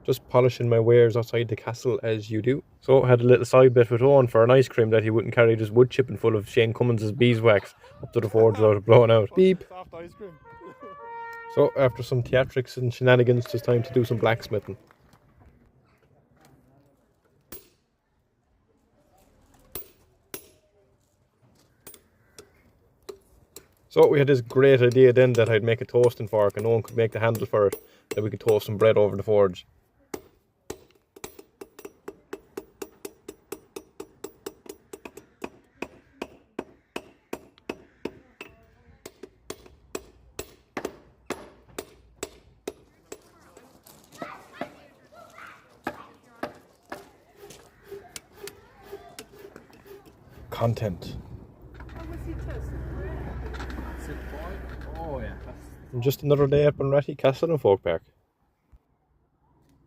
Just polishing my wares outside the castle as you do. So I had a little side bet with Owen for an ice cream that he wouldn't carry this wood chipping full of Shane Cummins' beeswax up to the forge without it blowing out. Beep. Soft ice cream. So after some theatrics and shenanigans, it's time to do some blacksmithing. So we had this great idea then that I'd make a toasting fork and Owen could make the handle for it, that we could toast some bread over the forge. Content. Oh yeah. And just another day at Bunratty Castle in Folk Park.